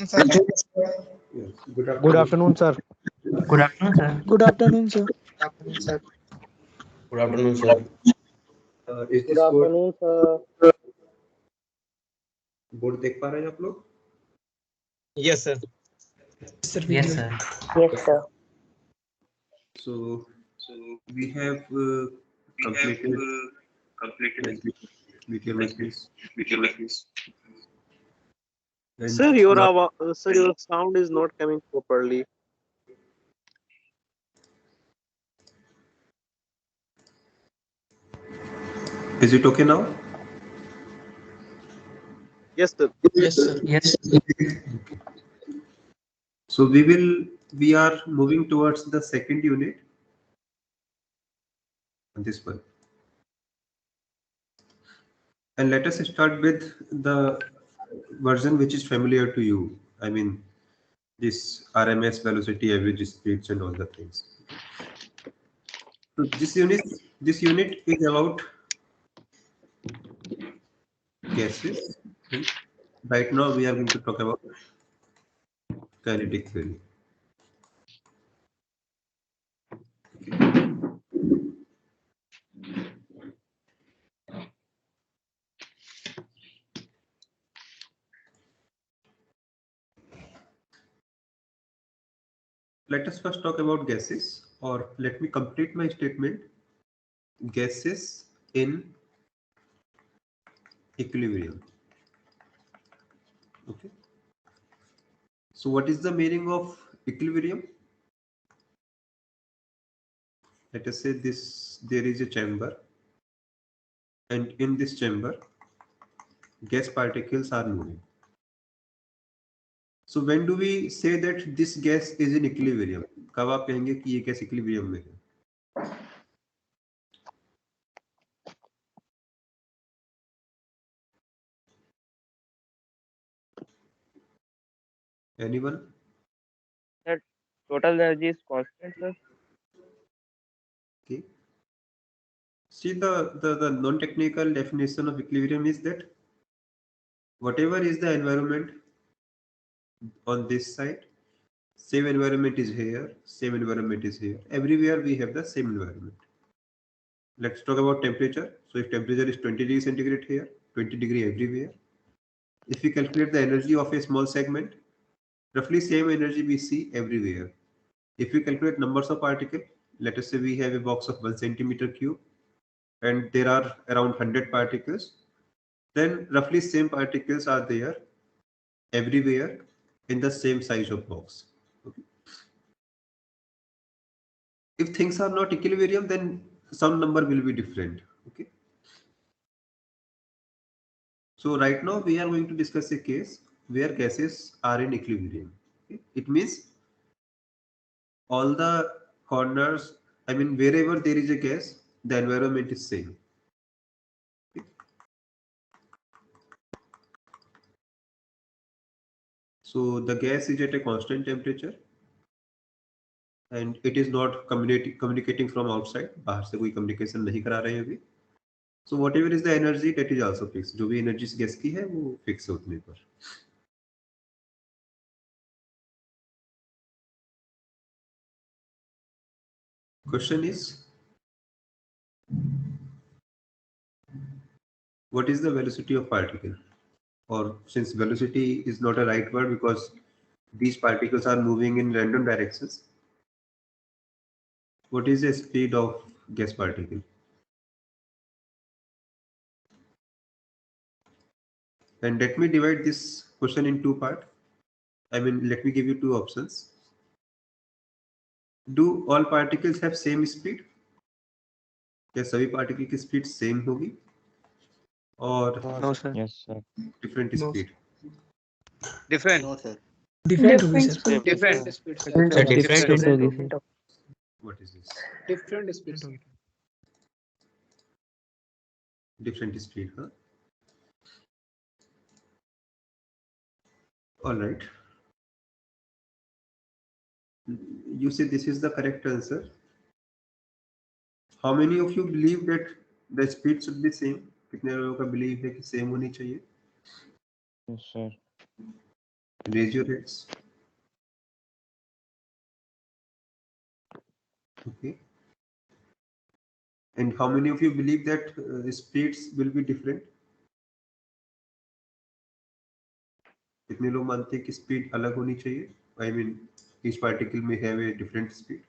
Sir. Yes. Good afternoon, sir. Good afternoon, sir. Good afternoon, sir. Good afternoon, sir. Is Good this board afternoon, sir. Board देख पा रहे हैं आप लोग? Yes, sir. Sir, we Yes, will. sir. Yes, sir. So we have completed video like this. And Sir, your sound is not coming properly. is it okay now? Yes, sir. Yes, sir. Yes. So we are moving towards the second unit. This one. And let us start with the version which is familiar to you. I mean, this RMS velocity, average speeds, and all the things. So this unit is about gases. Right now, we are going to talk about kinetic theory. Let us first talk about gases, or let me complete my statement. Gases in equilibrium. Okay. So what is the meaning of equilibrium? Let us say there is a chamber, and in this chamber gas particles are moving. So when do we say that this gas is in equilibrium? कब आप कहेंगे कि ये gas equilibrium में है? Anyone? Sir, total energy is constant, sir. Okay. See, the non-technical definition of equilibrium is that whatever is the environment on this side, same environment is here, same environment is here. Everywhere we have the same environment. Let's talk about temperature. So if temperature is 20 degrees centigrade here, 20 degree everywhere. If we calculate the energy of a small segment, roughly same energy we see everywhere. If we calculate numbers of particles, let us say we have a box of 1 centimeter cube and there are around 100 particles, then roughly same particles are there everywhere in the same size of box. Okay. If things are not equilibrium, then some number will be different. Okay. So right now we are going to discuss a case where gases are in equilibrium. Okay. It means all the corners, I mean wherever there is a gas, the environment is same. Okay. So the gas is at a constant temperature and it is not communicating from outside. बाहर से कोई communication नहीं करा रहे हैं अभी. So whatever is the energy, that is also fixed. जो भी energy इस गैस की है वो fix है उतने पर. Question is, what is the velocity of particle? Or since velocity is not a right word because these particles are moving in random directions, what is the speed of gas particle? And let me divide this question in two parts. I mean, let me give you two options. Do all particles have same speed? क्या सभी particle की speed same होगी और No, sir. Yes, sir. Different No. Speed? Different. No, sir. Different होगी Different sir. speed. Different speed. Sir, different होगी sir. What is this? Different speed. Different speed, huh? All right. You say this is the correct answer. How many of you believe that the speed should be same? कितने लोगों का believe है कि same होनी चाहिए? Yes, sir. Raise your hands. Okay. And how many of you believe that speeds will be different? कितने लोग मानते हैं कि स्पीड अलग होनी चाहिए? I mean, each particle may have a different speed.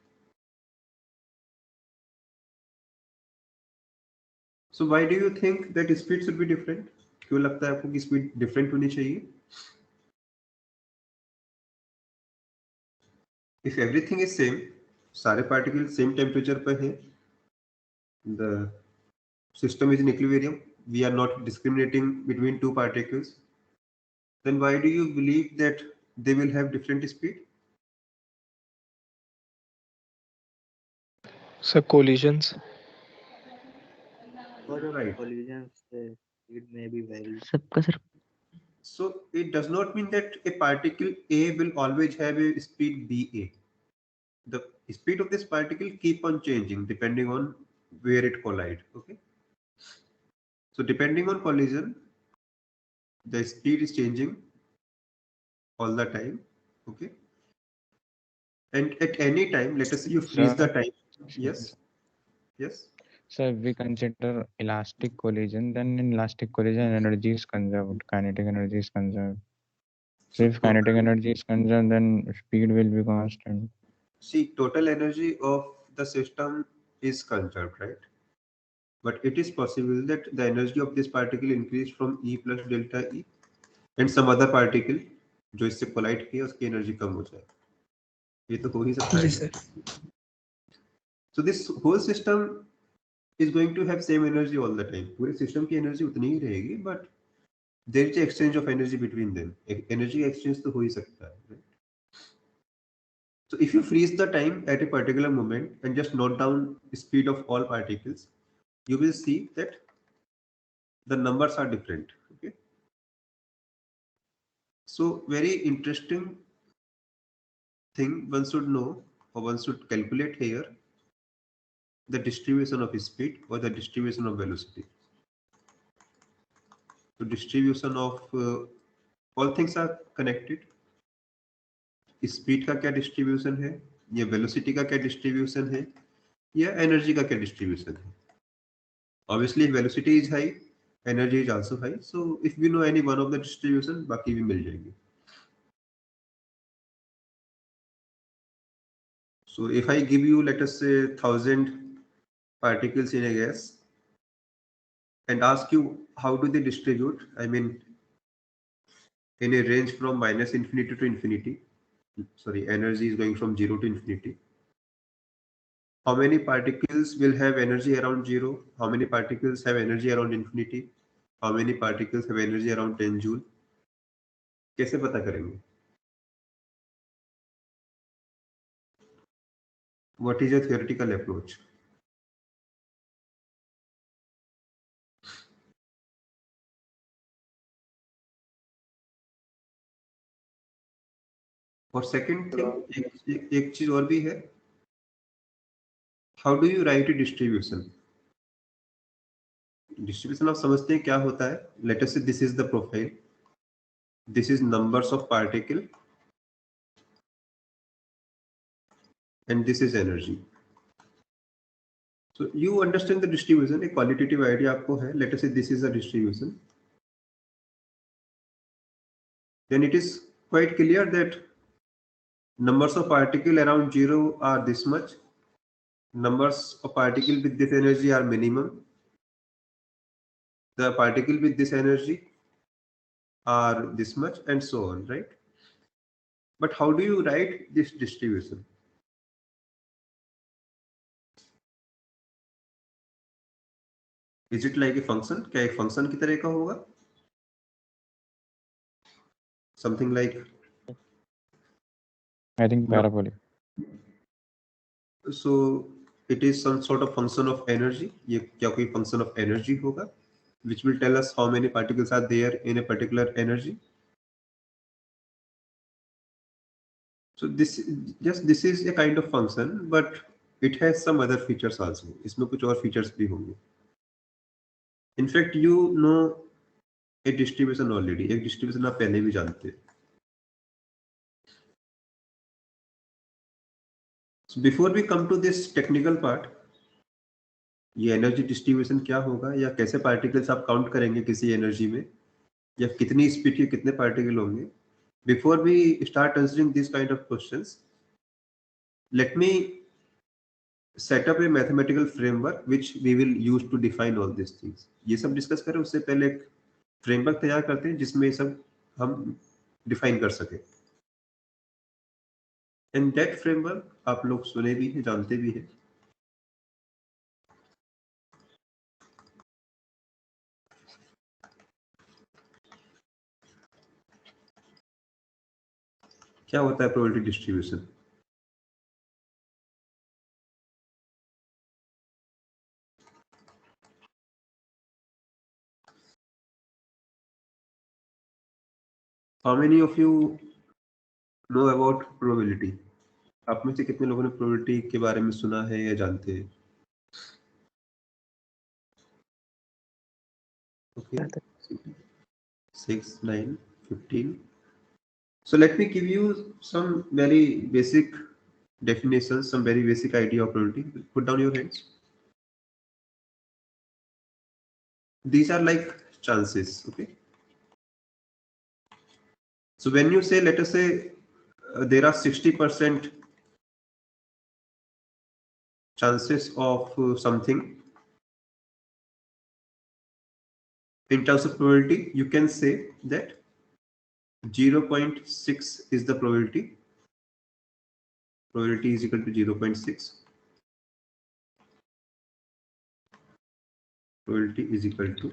So why do you think that speed should be different? क्यों लगता है आपको कि स्पीड डिफरेंट होनी चाहिए? If everything is same, सारे पार्टिकल सेम टेम्परेचर पर हैं, the system is in equilibrium, we are not discriminating between two particles, then why do you believe that they will have different speed? Sir, collisions. Because of Right. collisions, the speed may be very. सबका sir So it does not mean that a particle A will always have a speed BA. The speed of this particle keep on changing depending on where it collide. Okay. So depending on collision, the speed is changing all the time. Okay. And at any time, let us say you freeze the time. Yes. Yes. So if we consider elastic collision, then in elastic collision energy is conserved, kinetic energy is conserved. So if kinetic energy is conserved, then speed will be constant. See, total energy of the system is conserved, right? But it is possible that the energy of this particle increased from E plus delta E and some other particle जो इससे collide किया उसकी energy कम हो जाए, ये तो हो ही सकता है. Yes, sir. So this whole system is going to have same energy all the time. पूरे सिस्टम की एनर्जी उतनी ही रहेगी, but there is exchange of energy between them. Energy exchange तो हो ही सकता है, right? So if you freeze the time at a particular moment and just note down the speed of all particles, you will see that the numbers are different. Okay. So very interesting thing one should know or one should calculate here, the distribution of speed or the distribution of velocity. So distribution of all things are connected. Speed का क्या distribution है, या velocity का क्या distribution है, या energy का क्या डिस्ट्रीब्यूशन है. Obviously velocity is high, energy is also high. So if we know any one of the distribution, बाकी भी मिल जाएंगे. So if I give you, let us say, 1,000 particles in a gas and ask you how do they distribute, I mean in a range from minus infinity to infinity, sorry, energy is going from 0 to infinity. How many particles will have energy around 0? How many particles have energy around infinity? How many particles have energy around 10 joule? कैसे पता करेंगे? What is your theoretical approach? और second thing, एक चीज और भी है. How do you right A distribution? Distribution आप समझते हैं क्या होता है? लेट अस से this is the profile, this is numbers of particle and this is energy. So you understand the distribution, a qualitative idea आपको है. Let us say this is a distribution. Then it is quite clear that numbers of particle around 0 are this much. Numbers of particle with this energy are minimum. The particle with this energy are this much, and so on, right? But how do you write this distribution? Is it like a function? क्या एक function की तरह का होगा? Something like, I think parabolic. so it is some sort of function of energy. ये क्या कोई function of energy होगा, which will tell us how many particles are there in a particular energy. So this is a kind of function, but it has some other features also. इसमें कुछ और features भी होंगे. In fact, you know a distribution already. एक distribution आप पहले भी जानते हैं. So before we come to this technical part, ये एनर्जी डिस्ट्रीब्यूशन क्या होगा या कैसे पार्टिकल्स आप काउंट करेंगे किसी एनर्जी में या कितनी स्पीड के कितने पार्टिकल होंगे, before we start answering this kind of questions, let me set up a mathematical framework which we will use to define all these things. ये सब डिस्कस करें उससे पहले एक फ्रेमवर्क तैयार करते हैं जिसमें ये सब हम डिफाइन कर सके. एंड दैट फ्रेमवर्क आप लोग सुने भी हैं, जानते भी हैं. क्या होता है probability distribution? How many of you know about probability? आप में से कितने लोगों ने प्रोबेबिलिटी के बारे में सुना है या जानते हैं? Okay. 6, 9, 15. So let me give you some very basic definitions, some very basic idea of probability. Put down your hands. These are like chances, okay? So when you say, let us say there are 60% chances of something, in terms of probability, you can say that 0.6 is the probability. Probability is equal to 0.6. Probability is equal to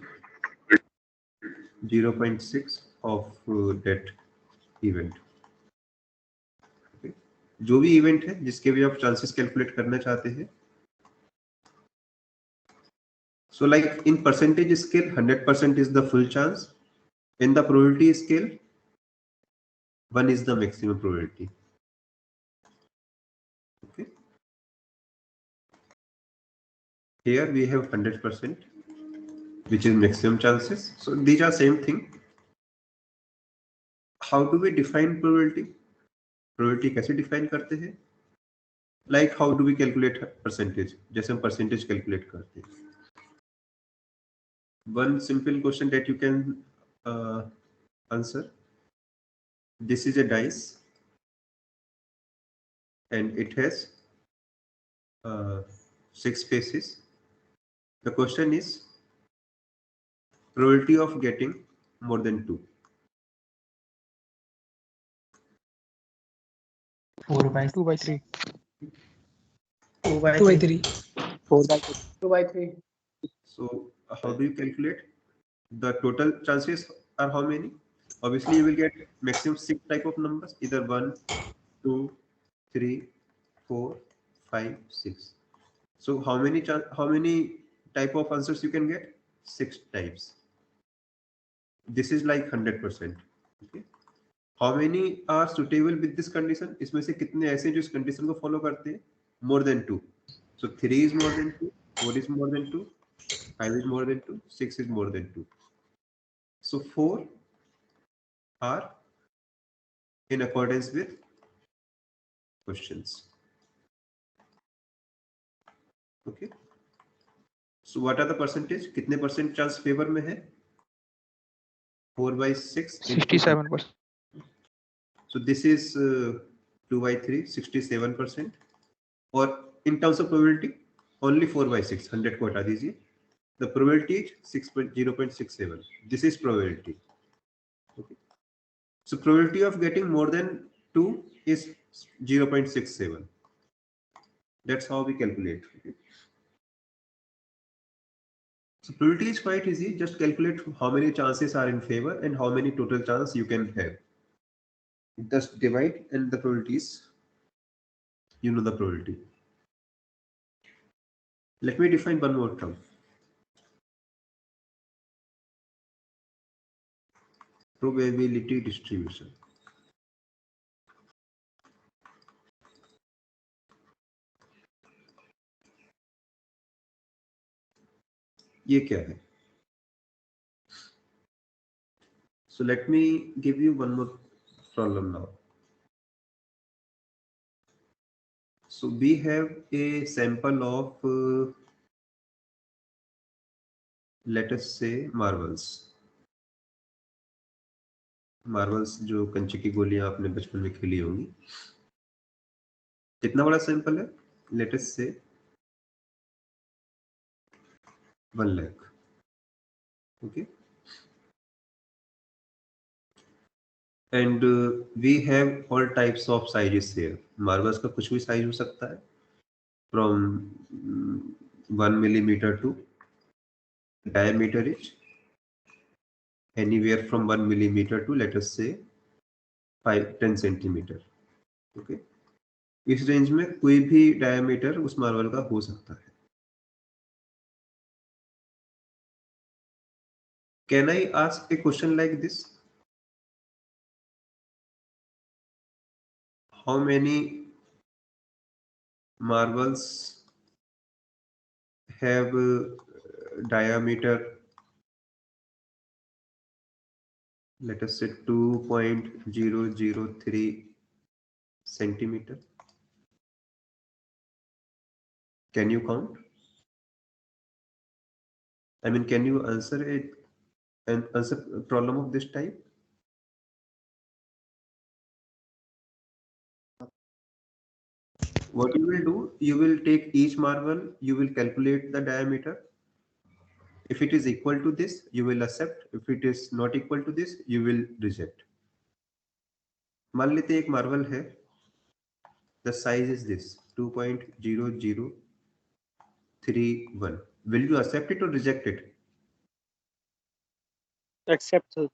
0.6 of that event. Okay. जो भी event है जिसके भी आप chances calculate करना चाहते हैं. So like in percentage scale, 100% is the full chance. In the probability scale, 1 is the maximum probability. Okay. Here we have 100%, which is maximum chances. So these are same thing. How do we define probability? Probability कैसे define करते हैं? Like how do we calculate percentage? जैसे हम percentage calculate करते हैं. One simple question that you can answer. This is a dice, and it has 6 faces. The question is probability of getting more than 2. 4 by 2 by 3. 2 by 2 by 3. 3. 4 by 2 by 3. So how do you calculate? The total chances are how many? Obviously you will get maximum 6 type of numbers, either 1, 2, 3, 4, 5, 6. So how many type of answers you can get? 6 types. This is like 100%. Okay. How many are suitable with this condition? इसमें से कितने ऐसे जो इस condition को follow करते हैं? More than 2. So 3 is more than 2, 4 is more than 2, 5 is more than 2, 6 is more than 2. So 4 are in accordance with questions. Okay. So what are the percentage? कितने percent chance favor में है? 4 by 6. 67%. So this is 2 by 3, 67%. Or in terms of probability, only 4 by 6, 100 को हटा दीजिए. The probability is 0.67. This is probability. Okay. So probability of getting more than 2 is 0.67. That's how we calculate. Okay. So probability is quite easy. Just calculate how many chances are in favor and how many total chances you can have. Just divide and the probability is, you know the probability. Let me define one more term. Probability distribution. ये क्या है? So let me give you one more problem now. So we have a sample of let us say marbles. Marbles जो कंचे की गोलियां आपने बचपन में खेली होंगी, कितना बड़ा सैंपल है? Late us say 1 lakh. Okay, and we have all types of sizes here. Marbles का कुछ भी साइज हो सकता है, from 1 millimeter to diameter is anywhere from 1 millimeter to let us say 5-10 centimeter. Okay, इस रेंज में कोई भी डायमीटर उस मार्बल का हो सकता है. Can I ask A question like this? How many marbles have diameter, let us say 2.003 centimeter? Can you count? I mean, can you answer an answer a problem of this type? What you will do, you will take each marble, you will calculate the diameter. If it is equal to this, you will accept. If it is not equal to this, you will reject. मान लेते हैं एक marble है, the size is this 2.0031. Will you accept it or reject it? Accept, sir.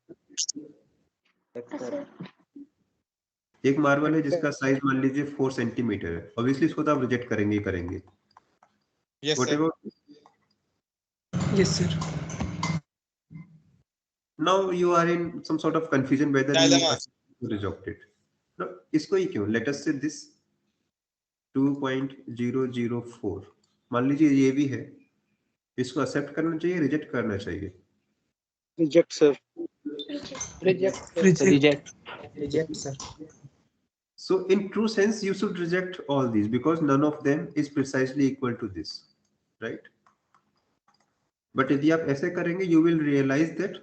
एक marble है जिसका size मान लीजिए 4 सेंटीमीटर है, ऑब्वियसली इसको तो आप रिजेक्ट करेंगे ही करेंगे. Yes, What sir. about Yes, sir. now you are in some sort of confusion whether you Dilemma. accept or reject it. No, इसको ही क्यों? Let us say this 2.004. मान लीजिए ये भी है, इसको एक्सेप्ट करना चाहिए, रिजेक्ट करना चाहिए? Reject, sir. Reject. Reject. Reject, sir. So in true sense, you should reject all these because none of them is precisely equal to this, right? But यदि आप ऐसे करेंगे, you will realize that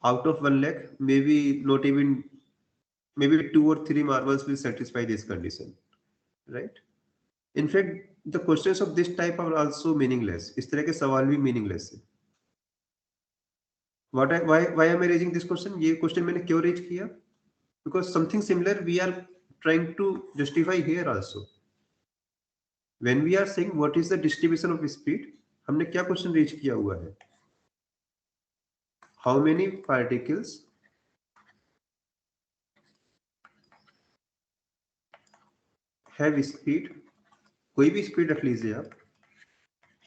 out of 1 lakh, maybe not even, maybe 2 or 3 marbles will satisfy this condition, right? In fact, the questions of this type are also meaningless. इस तरह के सवाल भी meaningless है. Why am I raising this question? ये question मैंने क्यों raise किया? Because something similar we are trying to justify here also. When we are saying what is the distribution of speed, हमने क्या question raise किया हुआ है? How many particles have speed? कोई भी speed रख लीजिए आप.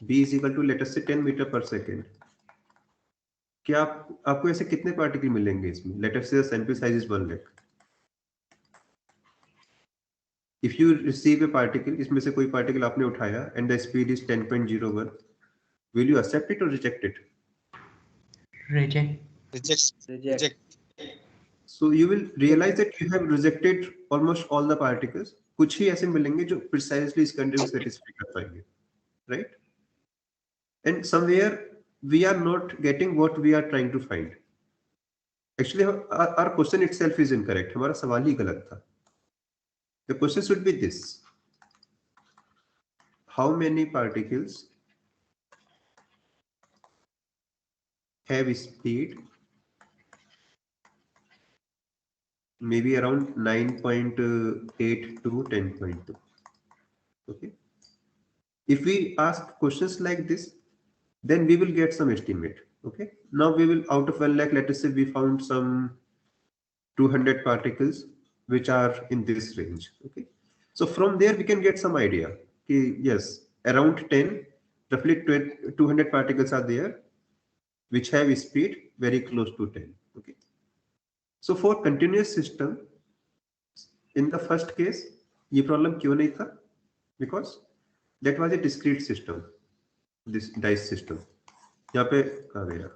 B is equal to let us say 10 meter per second. क्या आपको ऐसे कितने पार्टिकल मिलेंगे इसमें? Let us say the sample size is 1 lakh. If you receive a particle, इसमें से कोई particle आपने उठाया and the speed is 10.01, will you accept it or reject it? Reject. Reject. So you will realize that you have rejected almost all the particles. कुछ ही ऐसे मिलेंगे जो precisely इस condition satisfy कर पाएंगे, right? And somewhere we are not getting what we are trying to find. Actually, our question itself is incorrect. हमारा सवाल ही गलत था. The question should be this: how many particles have speed maybe around 9.8 to 10.2? Okay. If we ask questions like this, then we will get some estimate. Okay. Now we will, out of 1 lakh, let us say we found some 200 particles which are in this range. Okay. So from there we can get some idea. Okay, yes, around 10, roughly 200 particles are there which have speed very close to 10. Okay. So for continuous system, in the first case, ये problem क्यों नहीं था? Because that was a discrete system, this dice system. यहाँ पे कहाँ गया?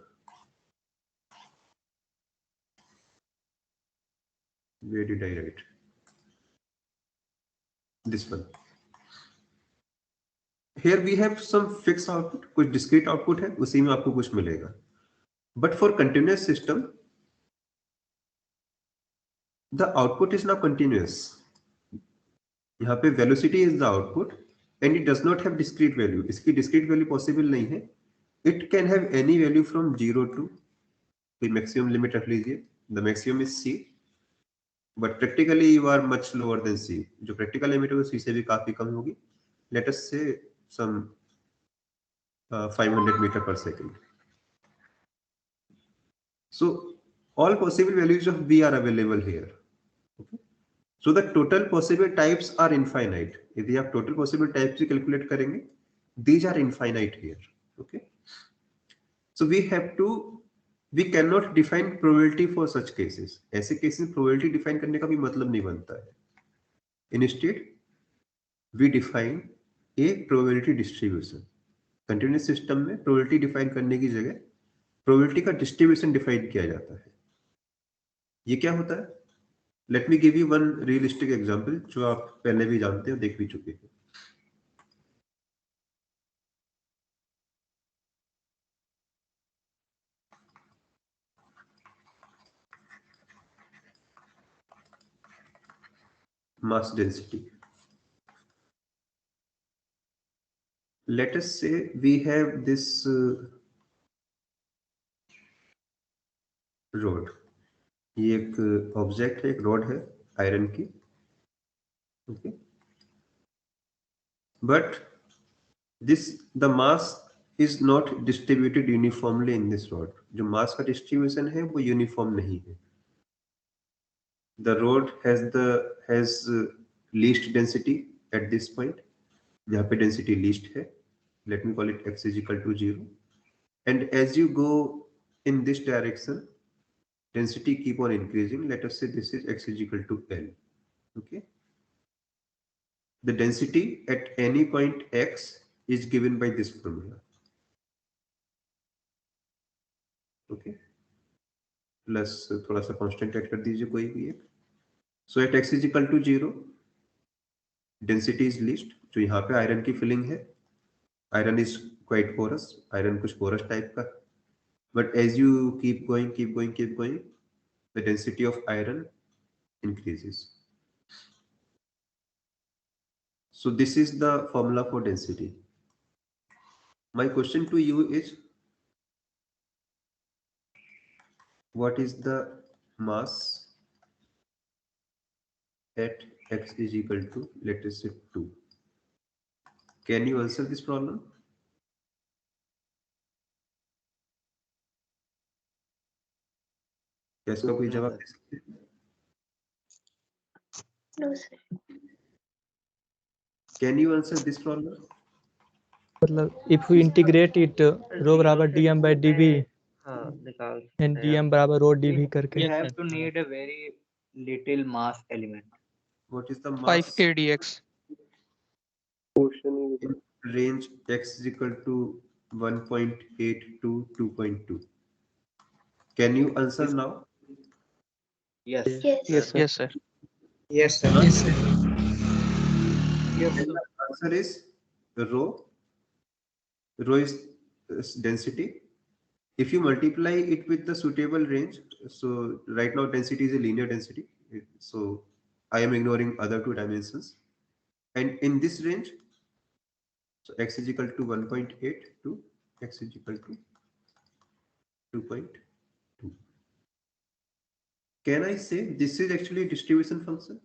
Where did I write? this one. Here we have some fixed output, कुछ discrete output है, उसी में आपको कुछ मिलेगा. But for continuous system, the output is now continuous. यहाँ पे velocity is the output and it does not have discrete value. इसकी discrete value possible नहीं है. It can have any value from 0 to कोई maximum limit रख लीजिए. The maximum is C. But practically you are much lower than C. जो practical limit है वो C से भी काफी कम होगी. Let us say some 500 meter per second. So all possible values of B are available here. Okay. So the total possible types are infinite. यदि आप total possible types भी calculate करेंगे, these are infinite here. Okay. So we cannot define probability for such cases. ऐसे cases में probability define करने का भी मतलब नहीं बनता है. Instead, we define a probability distribution. Continuous system में probability define करने की जगह probability का distribution define किया जाता है. ये क्या होता है? Let me give you one realistic example जो आप पहले भी जानते हो, देख भी चुके हैं. Mass density. Let us say we have this rod. ये एक ऑब्जेक्ट है, एक रॉड है आयरन की. Okay. But the mass is not distributed uniformly in this rod. जो मास का डिस्ट्रीब्यूशन है वो यूनिफॉर्म नहीं है. The rod has least density at this point. जहाँ पे डेंसिटी लीस्ट है, let me call it x is equal to 0. And as you go in this direction, density keep on increasing. Let us say this is x is equal to L. Okay. The density at any point x is given by this formula. Okay. Plus थोड़ा सा constant add कर दीजिए कोई भी एक. So at x is equal to 0, density is least. जो यहाँ पे आयरन की फिलिंग है, iron is quite porous. Iron कुछ porous type का. But as you keep going, the density of iron increases. So this is the formula for density. My question to you is, what is the mass at x is equal to, let us say 2? Can you answer this problem? क्या इसका कोई जवाब दे सकते हैं? No, sir. Can you answer this problem? मतलब if we integrate it rho बराबर dm by dv हाँ निकाल. and dm बराबर rho dv करके. You have to need a very little mass element. What is the mass 5 kdx. in range x is equal to 1.8 to 2.2? Can you answer now? Yes. Yes. Yes, sir. Yes, sir. Yes, sir. The answer is rho. Rho is density. If you multiply it with the suitable range, so right now density is a linear density, so I am ignoring other two dimensions, and in this range, so x is equal to 1.8 to x is equal to 2.2. Can I say this is actually a distribution function?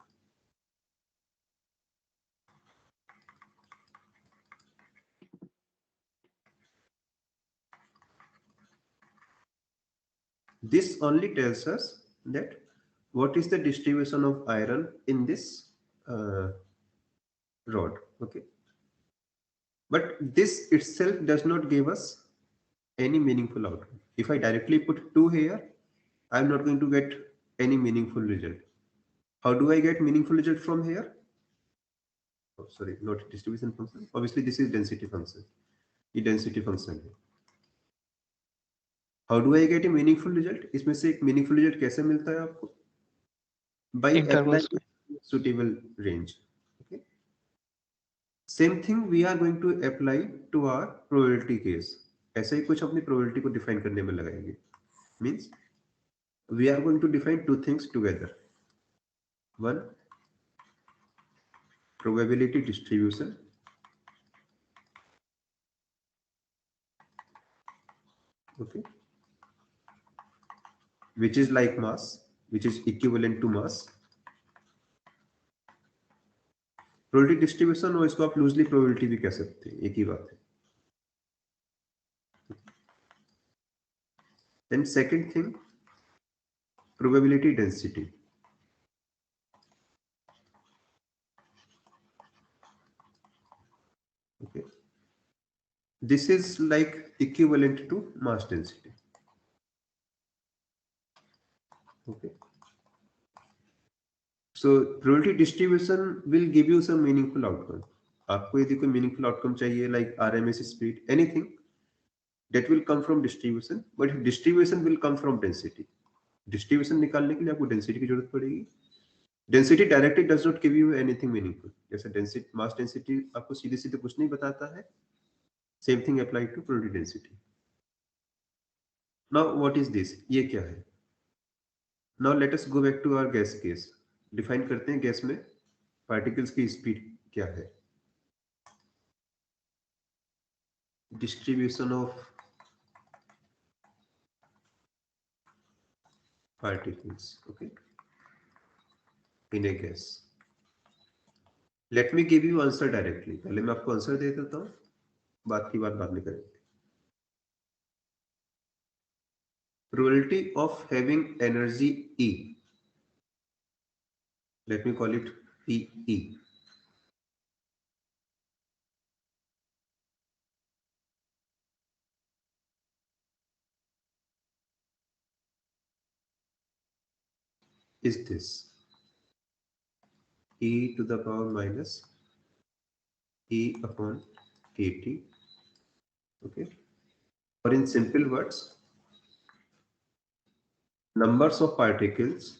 This only tells us that what is the distribution of iron in this rod. Okay. But this itself does not give us any meaningful outcome. If I directly put 2 here, I am not going to get any meaningful result. How do I get meaningful result from here? Oh, sorry, not distribution function. Obviously, this is density function. The density function. How do I get a meaningful result? इसमें से एक meaningful result कैसे मिलता है आपको? By Intervals. applying suitable range. Okay. Same thing we are going to apply to our probability case. ऐसा ही कुछ अपनी प्रोबेबिलिटी को डिफाइन करने में लगाएंगे। Means we are going to define two things together. One, probability distribution, okay, which is like mass, which is equivalent to mass। Probability distribution, और इसको आप लूजली प्रोबेबिलिटी भी कह सकते हैं, एक ही बात है। Then second thing, probability density. Okay, this is like equivalent to mass density. Okay, so probability distribution will give you some meaningful outcome. आपको यदि कोई मीनिंगफुल आउटकम चाहिए, like RMS speed, anything, that will come from distribution, but distribution will come from density। distribution निकालने के लिए आपको density की जरूरत पड़ेगी। density directly does not give you anything meaningful। जैसे density, mass density आपको सीधे सीधे कुछ नहीं बताता है। same thing apply to probability density। now what is this, ये क्या है? now let us go back to our gas case। define करते हैं गैस में particles की speed क्या है। distribution of particles, okay, in a gas। let me give you answer directly। पहले मैं आपको आंसर दे देता हूं, बात की बात बाद में करेंगे। probability of having energy E, let me call it PE, is this E to the power minus E upon KT। okay, or in simple words, numbers of particles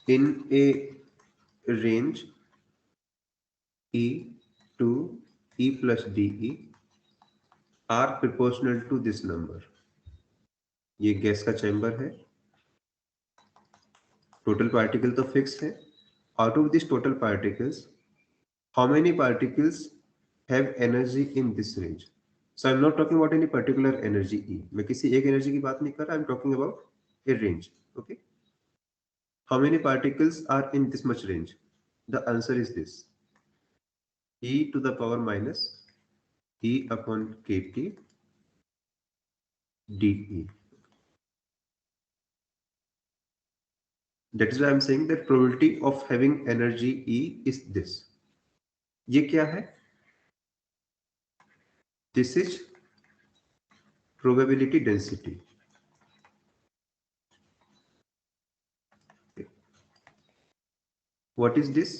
in a range E to E plus DE are proportional to this number। ये gas का chamber है, total particle तो fix है। Out of this total particles, how many particles have energy in this range? So I'm not talking about any particular energy E। मैं किसी एक energy की बात नहीं कर रहा, I'm talking about a range। okay, how many particles are in this much range? The answer is this, E to the power minus E upon KT dE। That is why I'm saying that probability of having energy E is this। ये क्या है? This is probability density। What is this?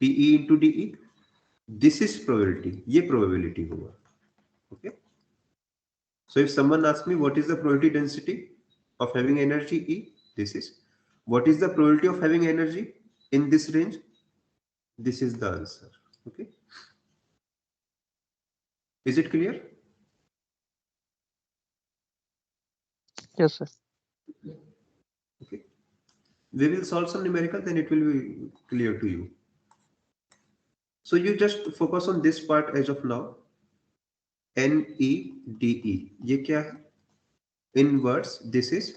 PE into DE। This is probability। ये probability होगा। Okay, so if someone asks me what is the probability density of having energy E, this is। what is the probability of having energy in this range? This is the answer। okay, is it clear? Yes, sir. okay, we will solve some numerical, then it will be clear to you। so you just focus on this part as of now। NEDE ये क्या है? in words this is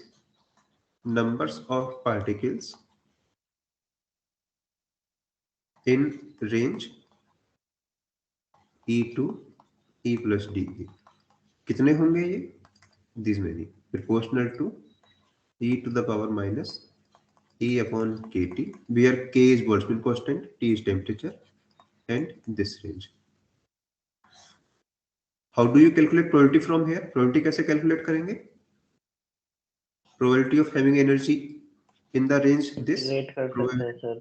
numbers of particles in range E to E plus DE। कितने होंगे ये? These many, proportional to E to the power minus E upon KT, where K is Boltzmann constant, T is temperature, and this range। How do you calculate probability from here? probability कैसे calculate करेंगे? probability of having energy in the range this, integrate कर सकते हैं sir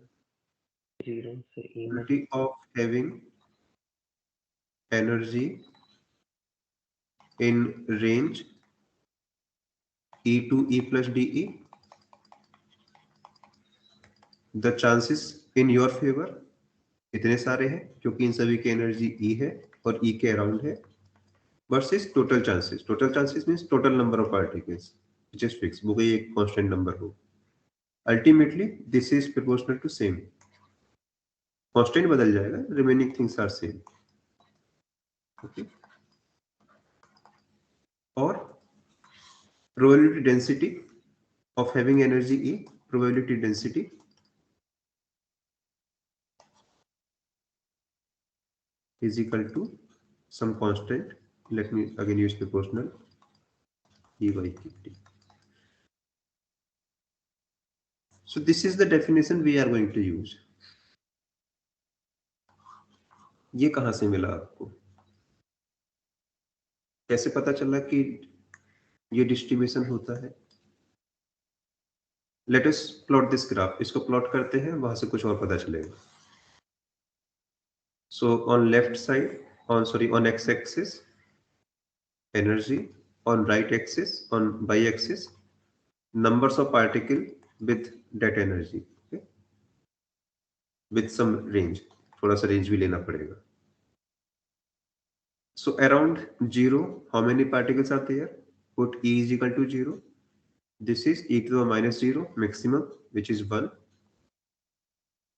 0 से E में। probability of having energy in range E to E plus DE the chances in your favour इतने सारे हैं क्योंकि इन सभी की एनर्जी E है और E के अराउंड है, versus total chances. Total chances means total number of particles which is fix, वो कोई एक कांस्टेंट नंबर हो. Ultimately this is proportional to same. Constant बदल जाएगा, remaining things are same. Okay. और probability density of having energy E, probability density is equal to some constant. Let me again use proportional E by KT. So this is the definition we are going to use. ये कहां से मिला आपको? कैसे पता चला कि ये डिस्ट्रीब्यूशन होता है? Let us plot this graph. इसको प्लॉट करते हैं, वहां से कुछ और पता चलेगा. So on left side, on x-axis, energy. On right axis, on y-axis, numbers of particle with that energy. Okay? With some range. थोड़ा सा range भी लेना पड़ेगा. So around 0, how many particles are there? Put E is equal to 0. This is e to the minus 0 maximum, which is 1.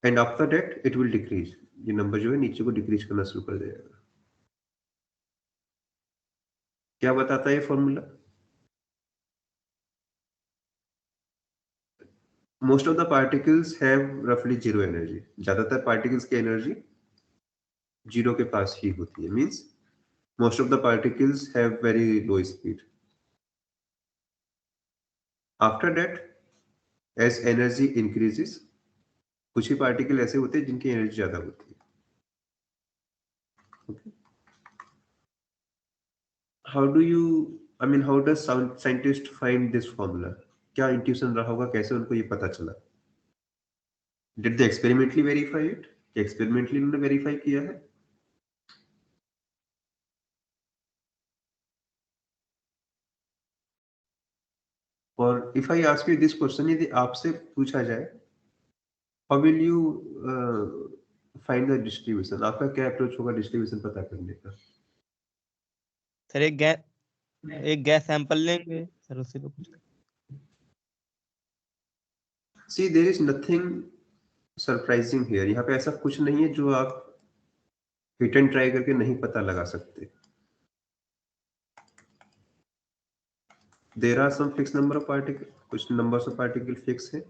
And after that, it will decrease. ये number जो है नीचे को डिक्रीज करना शुरू कर देगा. क्या बताता है ये formula? Most of the particles have roughly zero energy. ज्यादातर particles की एनर्जी जीरो के पास ही होती है. Means most of the particles have very low speed. After that, as energy increases, कुछ ही पार्टिकल ऐसे होते हैं जिनकी एनर्जी ज्यादा होती है. Okay. How does scientist find this formula? क्या इंट्यूशन रहा होगा, कैसे उनको ये पता चला? Did they experimentally verify it? Experimentally उन्होंने वेरीफाई किया है? और if I ask you this question, यदि आपसे पूछा जाए, how will you find the distribution? आपका क्या अप्रोच होगा डिस्ट्रीब्यूशन पता करने का? सर एक गैस सैंपल लेंगे सर, उससे तो कुछ. See, there is nothing surprising here. यहाँ पे ऐसा कुछ नहीं है जो आप हिट एंड ट्राई करके नहीं पता लगा सकते. There are some fixed number of particles. कुछ numbers of particle fixed है.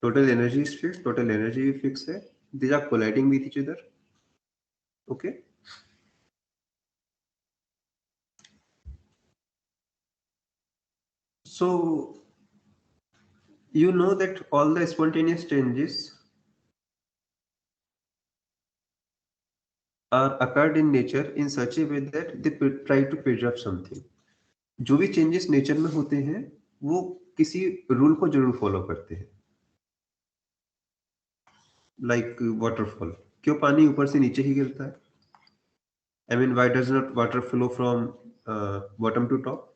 Total energy is fixed. Total energy भी fixed है. These are colliding with each other. Okay. So you know that all the spontaneous changes are occurred in nature in such a way that they try to preserve something. जो भी changes nature में होते हैं वो किसी rule को जरूर follow करते हैं. Like waterfall. क्यों पानी ऊपर से नीचे ही गिरता है? I mean, why does not water flow from bottom to top?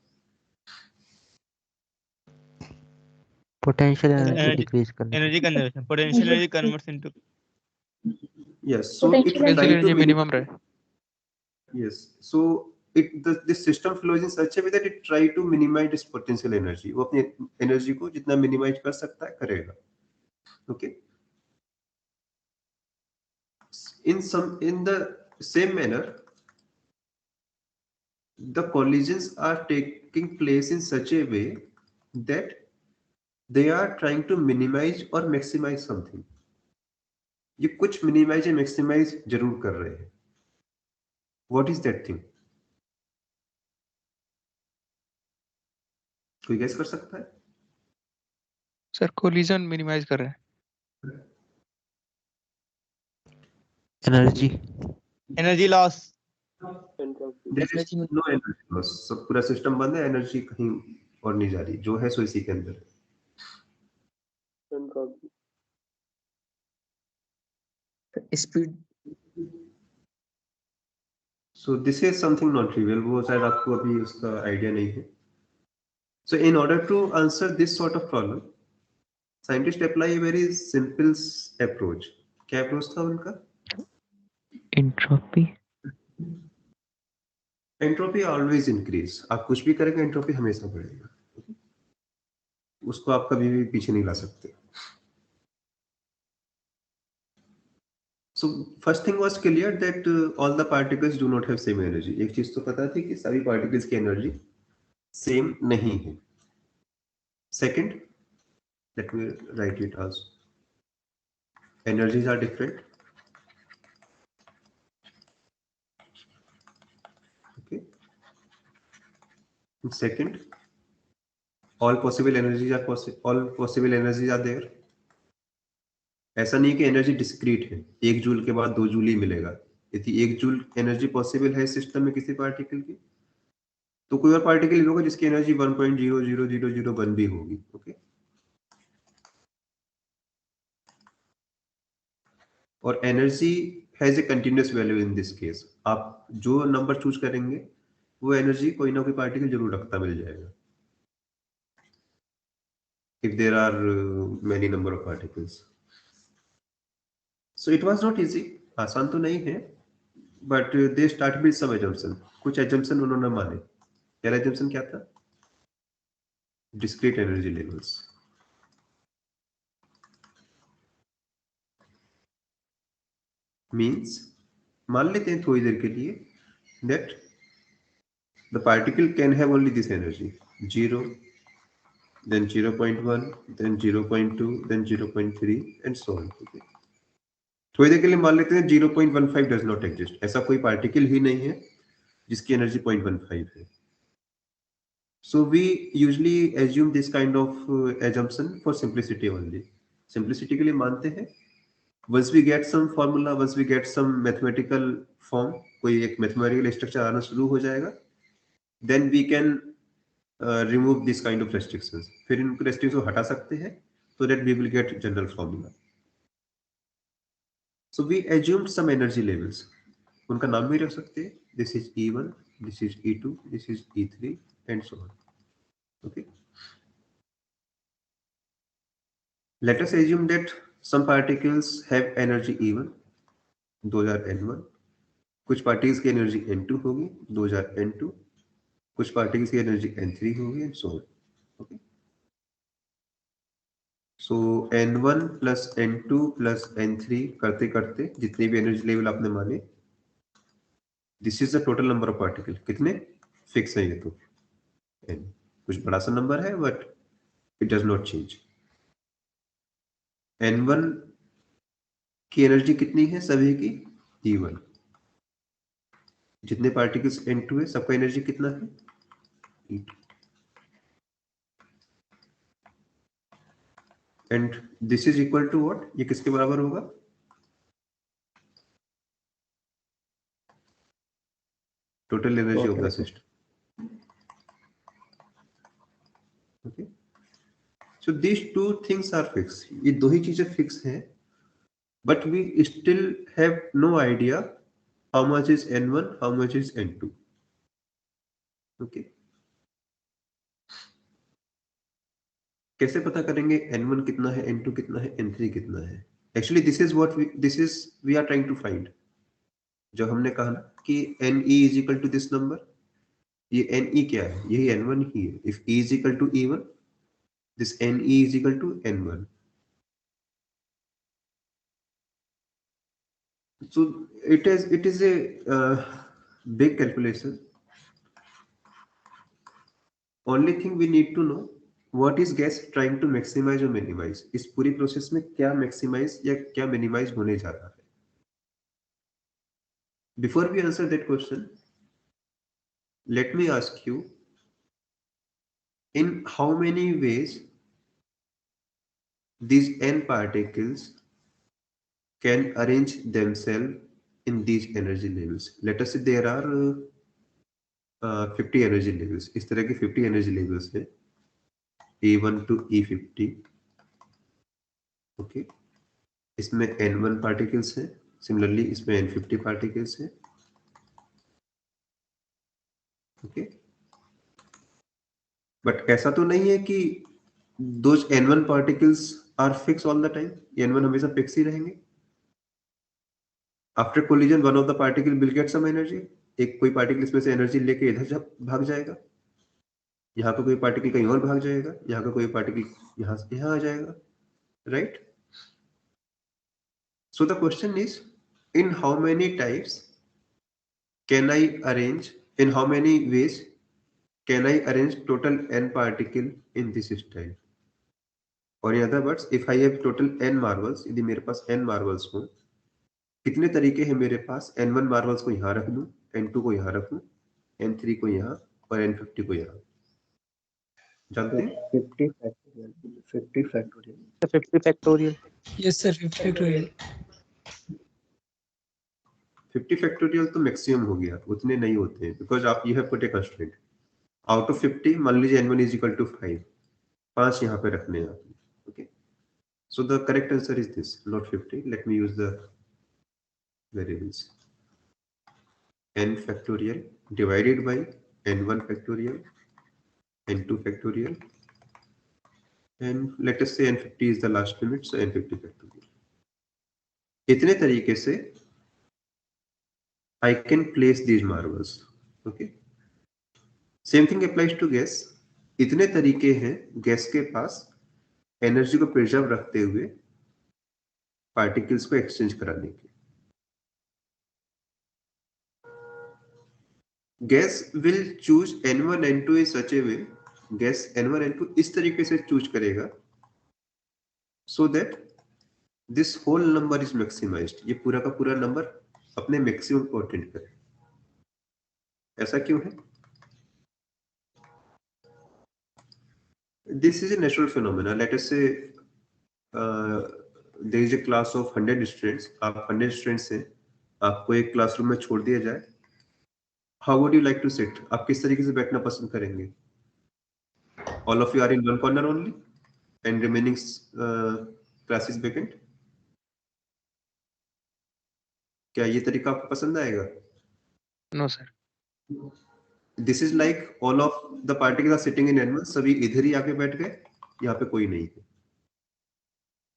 Potential energy decrease करने. Energy conservation, potential energy converts into. Yes, so it Potential try to energy minimum रहे. Yes, so this system flows in such a way that it try to minimize its potential energy. वो अपनी energy को जितना minimise कर सकता है करेगा. Okay. In the same manner, the collisions are taking place in such a way that they are trying to minimize or maximize something. ये कुछ minimize या maximize जरूर कर रहे हैं. What is that thing? कोई गैस कर सकता है? सर कोलिजन मिनिमाइज कर रहे हैं. Energy loss. There is no energy loss. सब पूरा सिस्टम बंद है, एनर्जी कहीं और नहीं जा रही, जो है सो इसी के अंदर. Speed. So this is something not trivial. वो शायद आपको अभी उसका आइडिया नहीं है. So in order to answer this sort of problem, scientist apply very simple approach. क्या अप्रोच था उनका? entropy, entropy always increase. आप कुछ भी करेंगे एंट्रोपी हमेशा बढ़ेगा. उसको आप कभी भी पीछे नहीं ला सकते. So first thing was clear that all the particles do not have same energy. एक चीज तो पता थी कि सभी particles की energy same नहीं है. Second, let me write it as energies are different. Okay. And second, all possible energies are there. ऐसा नहीं कि एनर्जी डिस्क्रीट है, 1 जूल के बाद 2 जूल ही मिलेगा. यदि 1 जूल एनर्जी पॉसिबल है सिस्टम में किसी पार्टिकल की, तो कोई और पार्टिकल भी होगा जिसकी एनर्जी 1.00001 भी होगी. ओके. और energy has a continuous value in this case. आप जो नंबर चूज करेंगे वो एनर्जी कोई ना कोई पार्टिकल जरूर रखता मिल जाएगा. If there are many number of particles. So it was not easy. आसान तो नहीं है, but they start with some assumption. कुछ assumption उन्होंने माने. पहला assumption क्या था? Discrete energy levels. मीन्स मान लेते हैं थोड़ी देर के लिए that the particle can have only this energy, 0, then 0.1, then 0.2, then 0.3 and so on. Okay. थोड़ी देर के लिए मान लेते हैं 0.15 does not exist. ऐसा कोई पार्टिकल ही नहीं है जिसकी एनर्जी 0.15 है. So we usually assume this kind of assumption for simplicity only. Simplicity के लिए मानते हैं. Once we get some formula, once we get some mathematical form, कोई एक mathematical structure आना शुरू हो जाएगा, then we can remove this kind of restrictions. फिर इन restrictions को हटा सकते हैं so that we will get general formula. So we assumed some energy levels. उनका नाम भी रख सकते हैं. This is E1, this is E2, this is E3 and so on. Okay. Let us assume that some particles have energy E1, those are N1. कुछ particles की energy N2 होगी, those are N2. कुछ particles की energy N3 होगी and so on. Okay. So N1 plus N2 plus N3 करते करते जितने भी एनर्जी लेवल आपने माने, this is the total number of particle. कितने फिक्स है ये तो N. कुछ बड़ा सा नंबर है but it does not change. N1 की एनर्जी कितनी है सभी की? E1. जितने पार्टिकल्स N2 है सबका एनर्जी कितना है? E2. And this is equal to what? ये किसके बराबर होगा? Total energy of the system. Okay. So these two things are fix. ये दो ही चीजें फिक्स हैं, but we still have no idea how much is N1, how much is N2. Okay. कैसे पता करेंगे N1 कितना है, N2 कितना है, N3 कितना है? Actually this is we are trying to find. जो हमने कहा ना कि NE is equal to this number, ये NE क्या है? यही N1 ही है. If E is equal to E1, this NE is equal to N1. So it is a big calculation. Only thing we need to know what is gas trying to maximize or minimize. इस पूरी process में क्या maximize या क्या minimize होने जा रहा है? Before we answer that question, let me ask you, in how many ways these N particles can arrange themselves in these energy levels? Let us say there are 50 energy levels. इस तरह के 50 energy levels है, E1 to E50. Okay. इसमें N1 particles हैं, similarly इसमें N50 particles हैं. Okay. But ऐसा तो नहीं है कि those N1 particles are fix all the time, n1 हमेशा फिक्स ही रहेंगे. After collision one of the particle will get some energy, एक कोई पार्टिकल इसमें से एनर्जी लेके इधर भाग जाएगा, यहाँ पे कोई पार्टिकल कहीं और भाग जाएगा, यहाँ का कोई पार्टिकल यहाँ से यहाँ आ जाएगा, right. So the question is, in how many types can I arrange, in how many ways can I arrange total n particle in this style? Or in other words, if I have total n marbles, यदि मेरे पास n marbles हो, कितने तरीके हैं मेरे पास n1 marbles को यहाँ रख दूं, n2 को यहाँ रखूं, n3 को यहाँ और n50 को यहाँ. जानते हैं? 50 factorial. 50 factorial. 50 factorial. Yes, sir. 50 factorial. 50 factorial तो मैक्सिमम हो गया, उतने नहीं होते हैं, बिकॉज आप you have put A constraint. Out of 50 मान लीजिए n1 इज इक्वल टू 5, 5 यहाँ पे रखने हैं आपने. Okay, so the correct answer is this, not 50. Let me use the variables. n factorial divided by n1 factorial, n2 factorial, and let us say n50 is the last limit, so n50 factorial. इतने तरीके से I can place these marbles. Okay. Same thing applies to gas. इतने तरीके हैं gas के पास energy को preserve रखते हुए पार्टिकल्स को एक्सचेंज कराने के. Gas will choose n1 n2 in such a way, gas n1 n2 इस तरीके से चूज करेगा so that this whole number is maximized. ये पूरा का पूरा नंबर अपने मैक्सिमम को अटेंड करें. ऐसा क्यों है? This is a natural phenomena. Let us say there is a class of 100 students. आप 100 स्टूडेंट्स हैं, आपको एक क्लासरूम में छोड़ दिया जाए. How would you like to sit? आप किस तरीके से बैठना पसंद करेंगे? All of you are in one corner only and remaining classes vacant. क्या ये तरीका आपको पसंद आएगा? No sir. This is like all of the particles are sitting in n1, सभी इधर ही आके बैठ गए, यहाँ पे कोई नहीं है.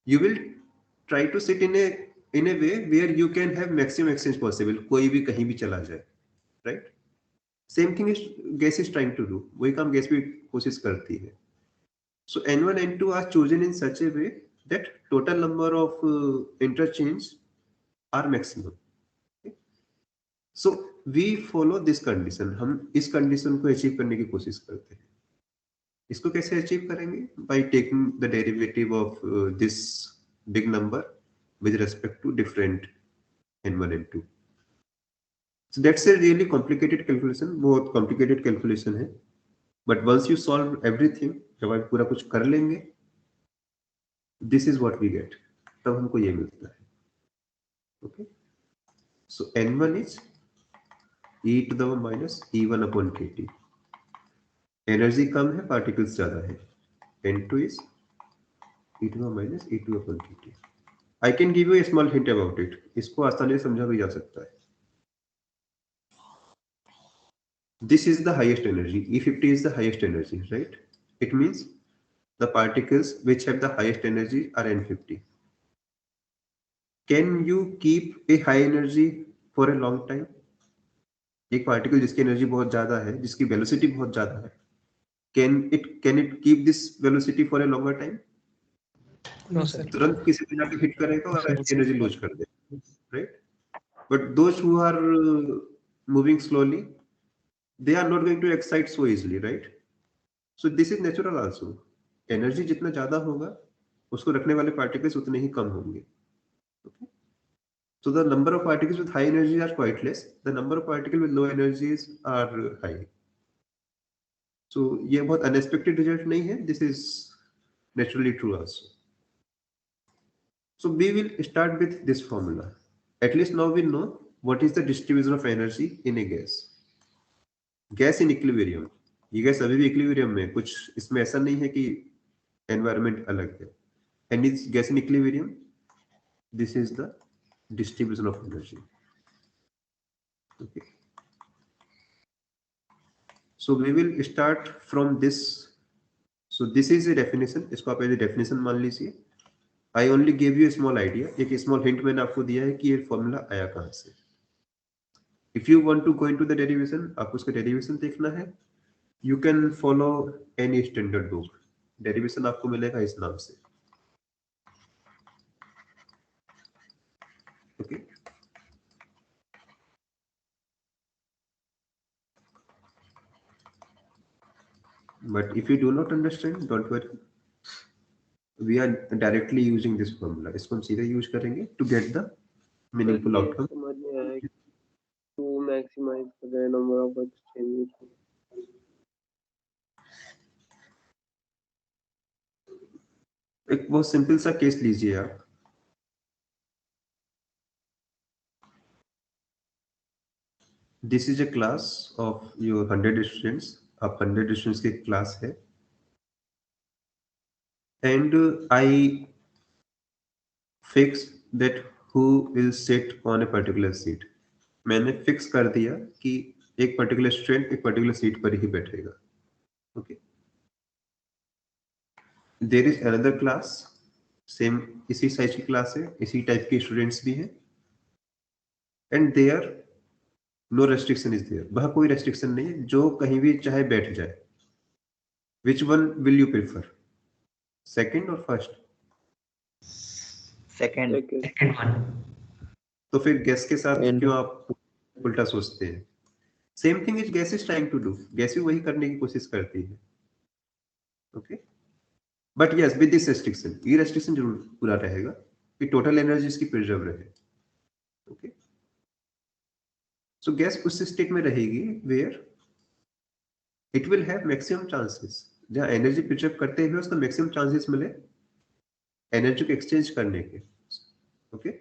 You will try to sit in a way where you can have maximum exchange possible, कोई भी कहीं भी चला जाए, right. Same thing is gas is trying to do, वही काम गैस भी कोशिश करती है. So n1 n2 are chosen in such a way that total number of interchange are maximum. So we follow this condition. हम इस condition को achieve करने की कोशिश करते हैं. इसको कैसे अचीव करेंगे? By taking the derivative of this big number with respect to different n1 n2. So that's a really complicated calculation. बहुत कॉम्प्लिकेटेड कैलकुलेशन है, but once you solve everything, जब आप पूरा कुछ कर लेंगे, this is what we get. तब हमको ये मिलता है. Okay, so n1 is e to the minus e1 upon kT. Energy कम है, पार्टिकल्स ज्यादा है. n2 is e to the minus e2 upon kT. I can give you a small hint about it. इसको आसानी से समझा भी जा सकता है. This is the highest energy. E50 is the highest energy, right? It means the particles which have the highest energy are n50. Can you keep a high energy for a long time? एक particle जिसकी energy बहुत ज्यादा है, जिसकी velocity बहुत ज्यादा है, can it keep this velocity for a longer time? No, sir. तुरंत किसी पे जाके हिट करेगा और एनर्जी लूज कर देगा, right. But those who are moving slowly, they are not going to excite so easily, right. So this is natural also. Energy जितना ज्यादा होगा, उसको रखने वाले पार्टिकल्स उतने ही कम होंगे. okay? So the number of particles with high energy are quite less. The number of particles with low energies are high. So ये बहुत unexpected result नहीं है. This is naturally true also. So we will start with this formula. At least now we know what is the distribution of energy in a gas. Gas in equilibrium. ये gas अभी भी equilibrium में, कुछ इसमें ऐसा नहीं है कि environment अलग है. And it's gas in equilibrium. This is the distribution of energy. Okay. So we will start from this. So this is a definition. इसको आप ऐसे definition मान लीजिए. I only give you small idea, एक small hint मैंने आपको दिया है कि ये फॉर्मूला आया कहाँ से. If you want to go into the derivation, आपको उसका डेरिवेशन देखना है, you can follow any standard book. Derivation आपको मिलेगा इस नाम से. Okay, but if you do not understand, don't worry, we are directly using this formula. इसको हम सीधे यूज करेंगे to get the meaningful outcome. समझ में आया कि to maximize the number of exchanges. एक बहुत सिंपल सा केस लीजिए आप. This is a class of your 100 students. आप 100 students की क्लास है. And I fix that who will sit on a particular seat. मैंने फिक्स कर दिया कि एक पर्टिकुलर स्टूडेंट एक पर्टिकुलर सीट पर ही बैठेगा. Okay, there is another class, same इसी साइज की क्लास है, इसी टाइप के स्टूडेंट्स भी हैं. And there no restriction is there. वहां कोई रेस्ट्रिक्शन नहीं है, जो कहीं भी चाहे बैठ जाए. Which one will you prefer, second और फर्स्ट? सेकंड. तो फिर गैस के साथ क्यों आप उल्टा सोचते हैं? Same thing is gas is trying to do. Gas भी वही करने की कोशिश करती है. Okay, but yes with this restriction, ये रेस्ट्रिक्शन जरूर पूरा रहेगा कि टोटल एनर्जी इसकी प्रिजर्व रहे. ओके, सो गैस उस स्टेट में रहेगी where it will have maximum chances, जहां एनर्जी प्रिजर्व करते हुए उसको मैक्सिमम चांसेस मिले एनर्जी को एक्सचेंज करने के. ओके,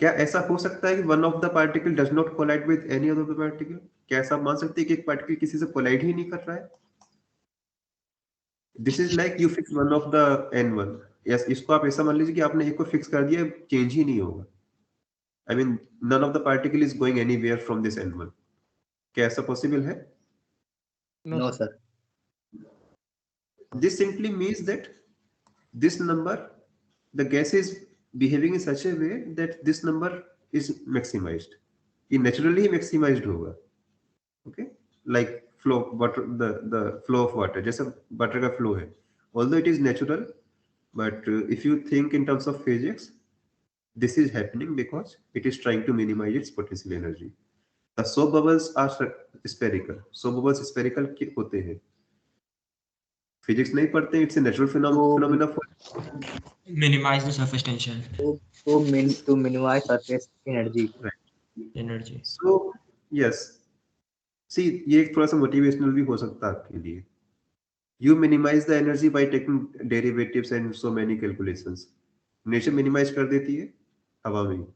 क्या ऐसा हो सकता है कि one of the particle does not collide with any other particle? क्या ऐसा मान सकते हैं कि एक पार्टिकल किसी से कोलाइड ही नहीं कर रहा है? This is like you fix one of the n1. Yes, इसको आप ऐसा मान लीजिए कि आपने एक को फिक्स कर दिया, चेंज ही नहीं होगा. I mean none of the particle is going anywhere from this n1. क्या ऐसा पॉसिबल है? No sir. This simply means that this number, the gas is behaving in such a way that this number is maximized. ये naturally maximized होगा. Okay, like flow water, the flow of water, जैसे water का flow है. Although it is natural, but if you think in terms of physics, this is happening because it is trying to minimize its potential energy. The soap bubbles are spherical. Soap bubbles spherical होते हैं. Physics नहीं पढ़ते, it's a natural phenomena for minimize the surface tension to minimize surface energy. energy. So yes, see ये एक थोड़ा सा motivational भी हो सकता है आपके लिए. You minimize the energy by taking derivatives and so many calculations. Nature minimize कर देती है हवा में.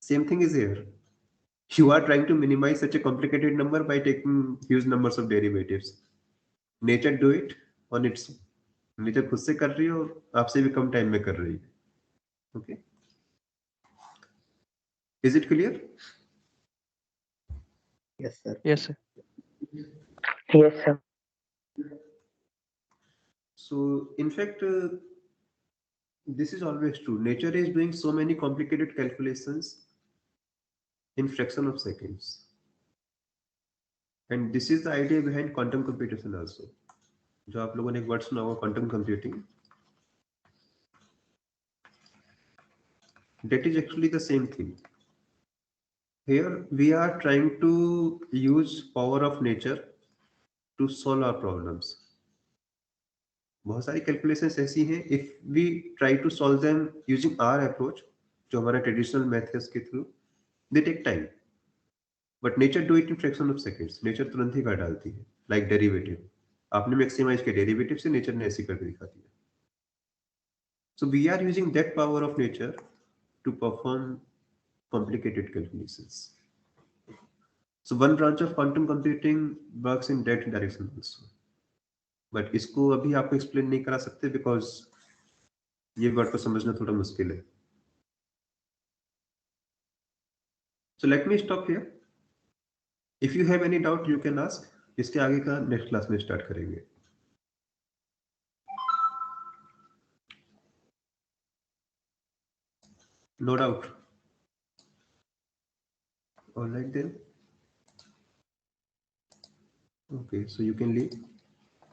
Same thing is here. You are trying to minimize such a complicated number by taking huge numbers of derivatives. Nature do it on its. Nature खुद से कर रही है और आपसे भी कम टाइम में कर रही है. Okay, is it clear? Yes sir. Yes, sir. Yes, sir. So in fact this is always true. Nature is doing so many complicated calculations in fraction of seconds, and this is the idea behind quantum computation also. जो आप लोगों ने एक word सुना होगा, quantum computing. That is actually the same thing. Here we are trying to use power of nature to solve our problems. बहुत सारी calculations ऐसी हैं, if we try to solve them using our approach, जो हमारा traditional methods के through, they take time. But nature do it in fraction of seconds. Nature तुरंत ही कर डालती है. लाइक डेरिवेटिव, आपने मैक्सिमाइज किया डेरिवेटिव से, नेचर ने ऐसे करके दिखा दिया. So we are using that power of nature to perform complicated calculations. So one branch of quantum computing works in that direction also. But इसको अभी आपको explain नहीं करा सकते because ये वर्ड को समझना थोड़ा मुश्किल है. So let me stop here. If you have any doubt, you can ask. इसके आगे का next class में start करेंगे. No doubt. All right then. Okay, so you can leave.